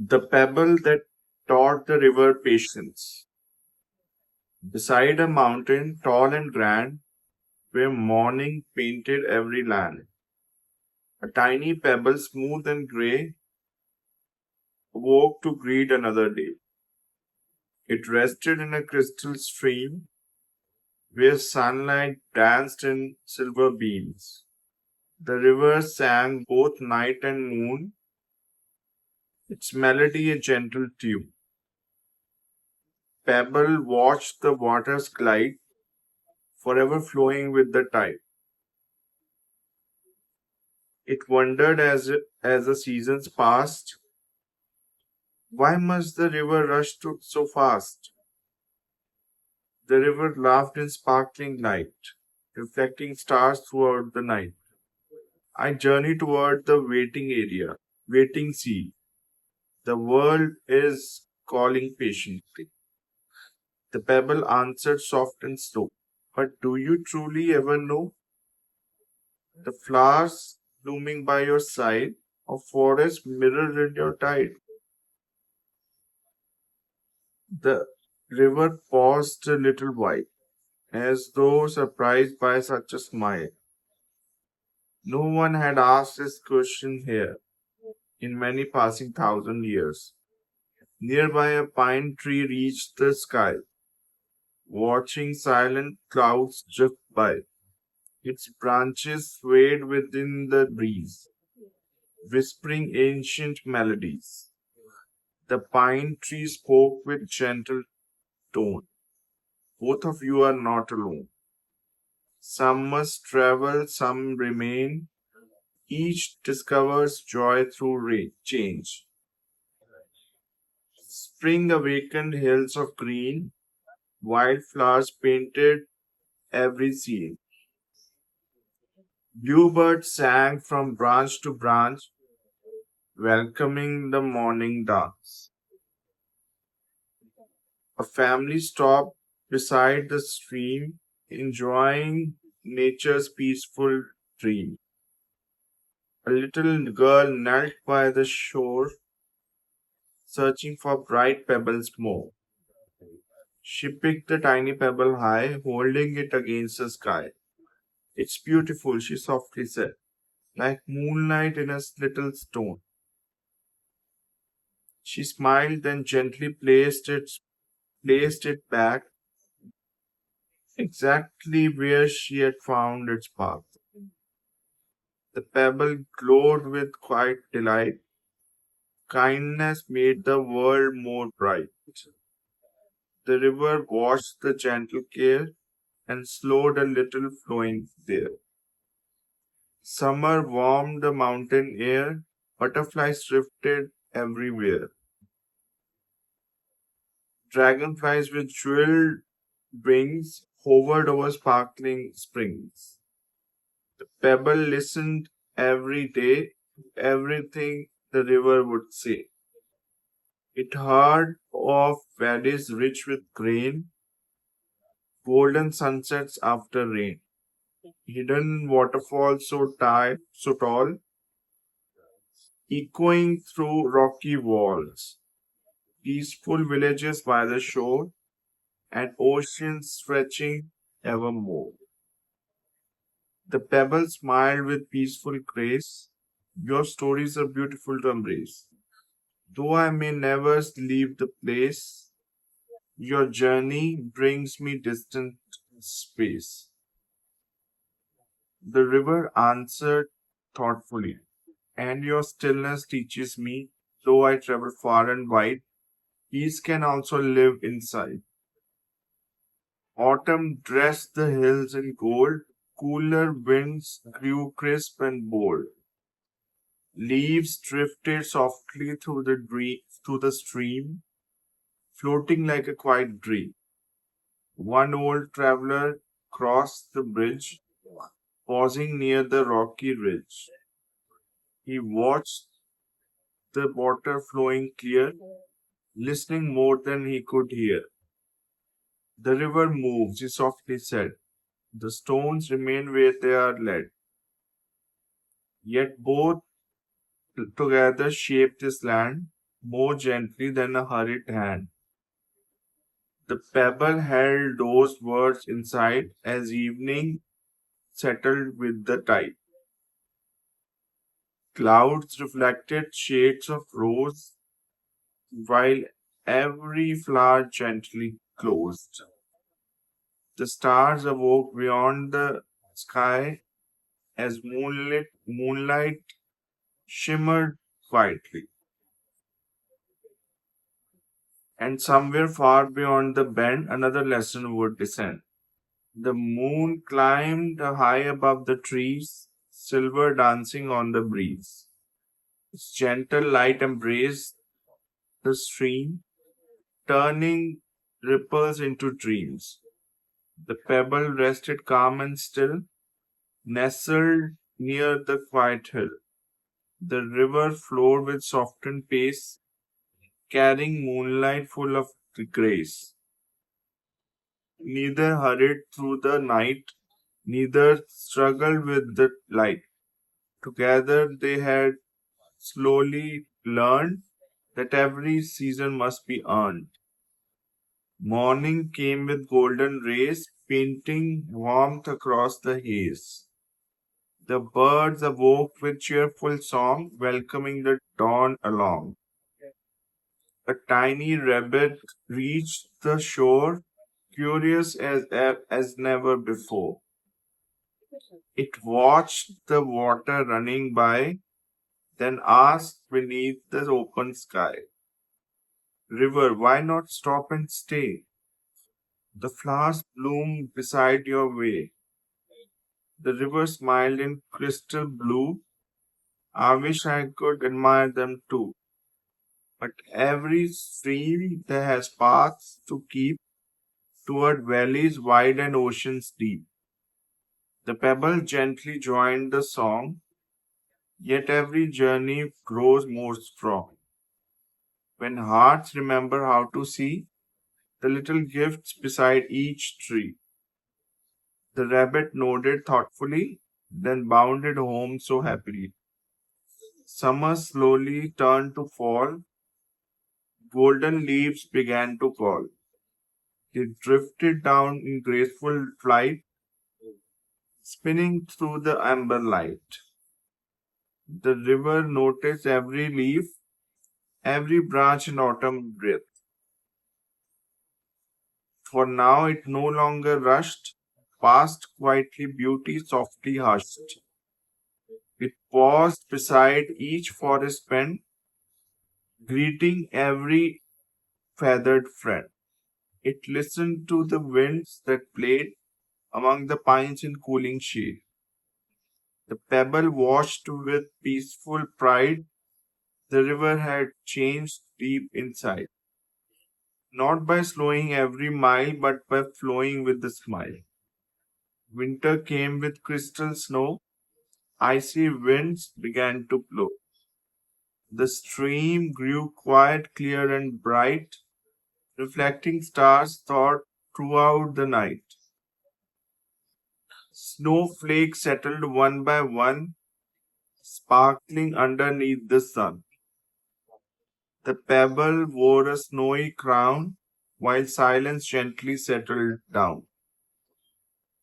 The pebble that taught the river patience. Beside a mountain, tall and grand, where morning painted every land, a tiny pebble, smooth and grey, awoke to greet another day. It rested in a crystal stream where sunlight danced in silver beams. The river sang both night and moon, its melody a gentle tune. Pebble watched the waters glide, forever flowing with the tide. It wondered as the seasons passed, why must the river rush so fast? The river laughed in sparkling light, reflecting stars throughout the night. I journey toward the waiting area, waiting sea. The world is calling patiently. The pebble answered soft and slow. But do you truly ever know the flowers blooming by your side, a forest mirrored in your tide? The river paused a little while, as though surprised by such a smile. No one had asked this question here in many passing thousand years. Nearby, a pine tree reached the sky, watching silent clouds drift by. Its branches swayed within the breeze, whispering ancient melodies. The pine tree spoke with gentle tone. Both of you are not alone. Some must travel, some remain. Each discovers joy through change. Spring awakened hills of green, wildflowers painted every scene. Bluebirds sang from branch to branch, welcoming the morning dance. A family stopped beside the stream, enjoying nature's peaceful dream. A little girl knelt by the shore, searching for bright pebbles more. She picked the tiny pebble high, holding it against the sky. It's beautiful, she softly said, like moonlight in a little stone. She smiled, then gently placed it back exactly where she had found its path. The pebble glowed with quiet delight. Kindness made the world more bright. The river watched the gentle care and slowed a little flowing there. Summer warmed the mountain air, butterflies drifted everywhere. Dragonflies with jeweled wings hovered over sparkling springs. The pebble listened every day to everything the river would say. It heard of valleys rich with grain, golden sunsets after rain, hidden waterfalls so tall, echoing through rocky walls, peaceful villages by the shore, and oceans stretching evermore. The pebble smiled with peaceful grace. Your stories are beautiful to embrace. Though I may never leave the place, your journey brings me distant space. The river answered thoughtfully, and your stillness teaches me, though I travel far and wide, peace can also live inside. Autumn dressed the hills in gold, cooler winds grew crisp and bold. Leaves drifted softly through the stream, floating like a quiet dream. One old traveler crossed the bridge, pausing near the rocky ridge. He watched the water flowing clear, listening more than he could hear. The river moves, he softly said. The stones remain where they are led. Yet both together shape this land. more gently than a hurried hand. The pebble held those words inside as evening settled with the tide. Clouds reflected shades of rose, while every flower gently closed. The stars awoke beyond the sky as moonlight shimmered quietly. And somewhere far beyond the bend, another lesson would descend. The moon climbed high above the trees, silver dancing on the breeze. Its gentle light embraced the stream, turning ripples into dreams. The pebble rested calm and still, nestled near the quiet hill. The river flowed with softened pace, carrying moonlight full of grace. Neither hurried through the night, neither struggled with the light. Together they had slowly learned that every season must be earned. Morning came with golden rays, painting warmth across the haze. The birds awoke with cheerful song, welcoming the dawn along. A tiny rabbit reached the shore, curious as never before. It watched the water running by, then asked beneath the open sky, River, why not stop and stay? The flowers bloom beside your way. The river smiled in crystal blue. I wish I could admire them too. But every stream that has paths to keep toward valleys wide and oceans deep. The pebble gently joined the song, yet every journey grows more strong. When hearts remember how to see the little gifts beside each tree. The rabbit nodded thoughtfully, then bounded home so happily. Summer slowly turned to fall, golden leaves began to fall. They drifted down in graceful flight, spinning through the amber light. The river noticed every leaf, every branch in autumn breath. For now it no longer rushed, past quietly, beauty softly hushed. It paused beside each forest bend, greeting every feathered friend. It listened to the winds that played among the pines in cooling shade. The pebble watched with peaceful pride. The river had changed deep inside, not by slowing every mile, but by flowing with a smile. Winter came with crystal snow. Icy winds began to blow. The stream grew quiet, clear, and bright, reflecting stars throughout the night. Snowflakes settled one by one, sparkling underneath the sun. The pebble wore a snowy crown, while silence gently settled down.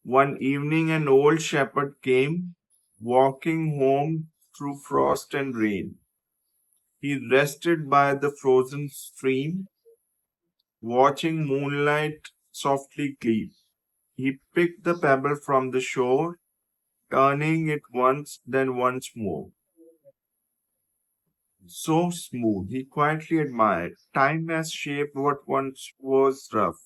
One evening, an old shepherd came, walking home through frost and rain. He rested by the frozen stream, watching moonlight softly gleam. He picked the pebble from the shore, turning it once, then once more. So smooth, he quietly admired. Time has shaped what once was rough.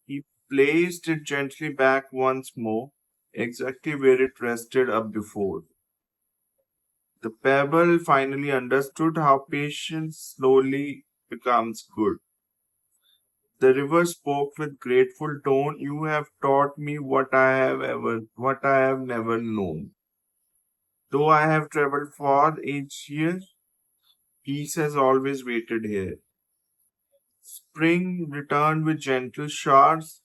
He placed it gently back once more, exactly where it rested up before. The pebble finally understood how patience slowly becomes good. The river spoke with grateful tone. You have taught me what I have never known. Though I have traveled far each year, peace has always waited here. Spring returned with gentle showers,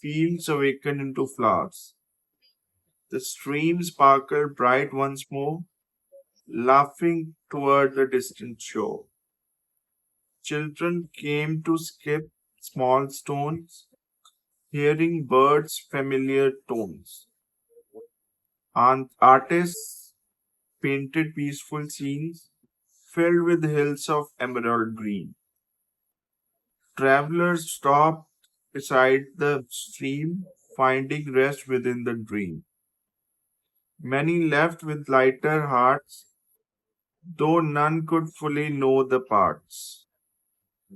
fields awakened into flowers. The stream sparkled bright once more, laughing toward the distant shore. Children came to skip small stones, hearing birds' familiar tones. And artists painted peaceful scenes filled with hills of emerald green. Travelers stopped beside the stream, finding rest within the dream. Many left with lighter hearts, though none could fully know the parts.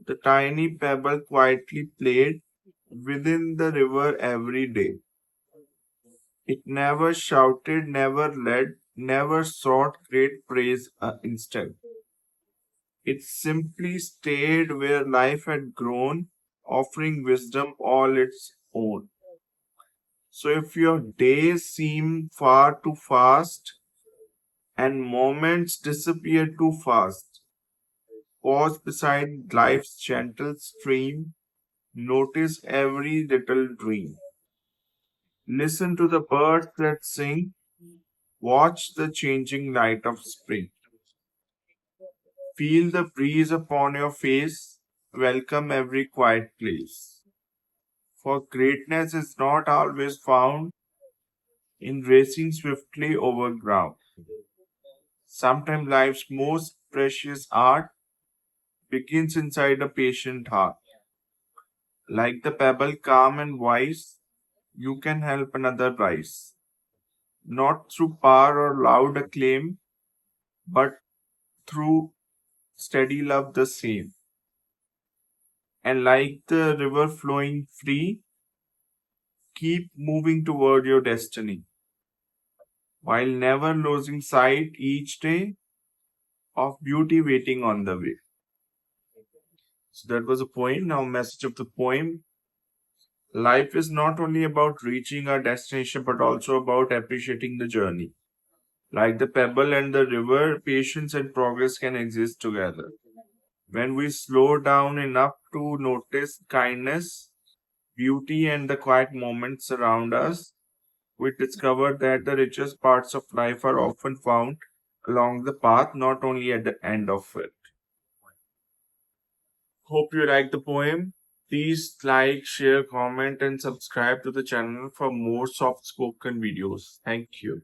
The tiny pebble quietly played within the river every day. It never shouted, never led, never sought great praise instead. It simply stayed where life had grown, offering wisdom all its own. So if your days seem far too fast and moments disappear too fast, pause beside life's gentle stream, notice every little dream. Listen to the birds that sing, watch the changing light of spring. Feel the breeze upon your face, welcome every quiet place. For greatness is not always found in racing swiftly over ground. Sometimes life's most precious art begins inside a patient heart. Like the pebble, calm and wise, you can help another rise. Not through power or loud acclaim, but through steady love the same. And like the river flowing free, keep moving toward your destiny, while never losing sight each day of beauty waiting on the way. So that was a poem. Now, message of the poem. Life is not only about reaching our destination, but also about appreciating the journey. Like the pebble and the river, patience and progress can exist together. When we slow down enough to notice kindness, beauty, and the quiet moments around us, we discover that the richest parts of life are often found along the path, not only at the end of it. Hope you like the poem. Please like, share, comment, and subscribe to the channel for more soft spoken videos. Thank you.